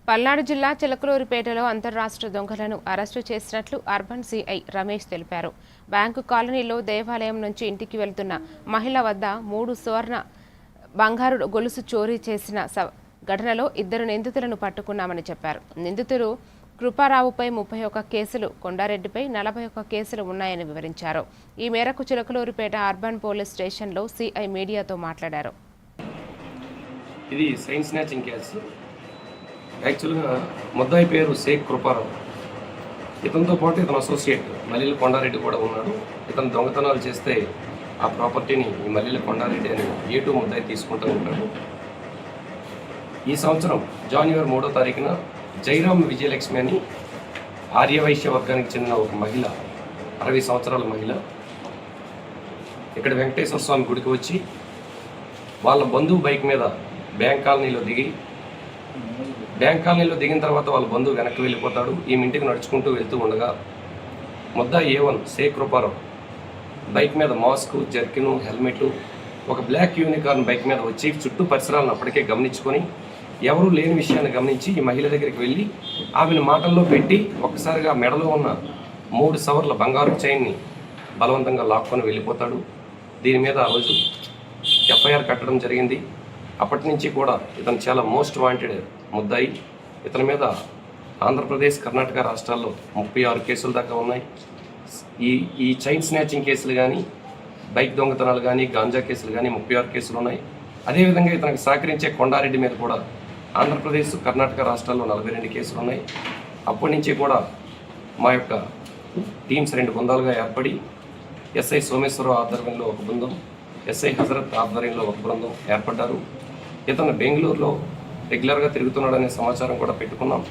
పల్నాడు జిల్లా చిలకలూరిపేటలో అంతర్రాష్ట్ర దొంగలను అరెస్టు చేసినట్లు అర్బన్ సిఐ రమేష్ తెలిపారు. బ్యాంకు కాలనీలో దేవాలయం నుంచి ఇంటికి వెళ్తున్న మహిళ వద్ద 3 సువర్ణ బంగారు గొలుసు చోరీ చేసిన ఘటనలో 2 నిందితులను పట్టుకున్నామని చెప్పారు. నిందితులు కృపారావుపై 31 కేసులు, కొండారెడ్డిపై 41 కేసులు ఉన్నాయని వివరించారు. ఈ మేరకు చిలకలూరిపేట అర్బన్ పోలీస్ స్టేషన్లో సిఐ మీడియాతో మాట్లాడారు. ఇది సైన్స్ స్నాచింగ్ కేసు. యాక్చువల్గా ముద్దాయి పేరు షేక్ కృపారావు. ఇతనితో పాటు ఇతను అసోసియేట్ మల్లెల కొండారెడ్డి కూడా ఉన్నాడు. ఇతను దొంగతనాలు చేస్తే ఆ ప్రాపర్టీని ఈ మల్లెల కొండారెడ్డి అని A2 ముద్దాయి తీసుకుంటూ ఉంటాడు. ఈ సంవత్సరం జనవరి 3వ తారీఖున జైరామ్ విజయలక్ష్మి అని ఆర్యవైశ్య వర్గానికి చెందిన ఒక మహిళ, 60 సంవత్సరాల మహిళ, ఇక్కడ వెంకటేశ్వర స్వామి గుడికి వచ్చి వాళ్ళ బంధువు బైక్ మీద బ్యాంక్ కాలనీలో దిగిన తర్వాత వాళ్ళ బంధువు వెనక్కి వెళ్ళిపోతాడు. ఈ ఇంటికి నడుచుకుంటూ వెళ్తూ ఉండగా ముద్దాయి A1 షేక్ కృపారావు బైక్ మీద మాస్క్, జర్కిను, హెల్మెట్, ఒక బ్లాక్ యూనికార్న్ బైక్ మీద వచ్చి చుట్టూ పరిసరాలను అప్పటికే గమనించుకొని ఎవరూ లేని విషయాన్ని గమనించి ఈ మహిళ దగ్గరికి వెళ్ళి ఆమెను మాటల్లో పెట్టి ఒక్కసారిగా మెడలో ఉన్న 3 సవర్ల బంగారు చైన్ని బలవంతంగా లాక్కొని వెళ్ళిపోతాడు. దీని మీద ఆ రోజు FIR కట్టడం జరిగింది. అప్పటి నుంచి కూడా ఇతను చాలా మోస్ట్ వాంటెడ్ ముద్దాయి. ఇతని మీద ఆంధ్రప్రదేశ్, కర్ణాటక రాష్ట్రాల్లో 36 కేసులు దాకా ఉన్నాయి. ఈ చైన్ స్నాచింగ్ కేసులు కానీ, బైక్ దొంగతనాలు కానీ, గాంజా కేసులు కానీ 36 కేసులు ఉన్నాయి. అదేవిధంగా ఇతనికి సహకరించే కొండారెడ్డి మీద కూడా ఆంధ్రప్రదేశ్, కర్ణాటక రాష్ట్రాల్లో 42 కేసులు ఉన్నాయి. అప్పటి నుంచి కూడా మా యొక్క టీమ్స్ 2 బృందాలుగా ఏర్పడి SI సోమేశ్వరరావు ఆధ్వర్యంలో ఒక బృందం, SI హజరత్ ఆధ్వర్యంలో ఒక బృందం ఏర్పడ్డారు. ఇతను బెంగళూరులో రెగ్యులర్గా తిరుగుతున్నాడనే సమాచారం కూడా పెట్టుకున్నాం.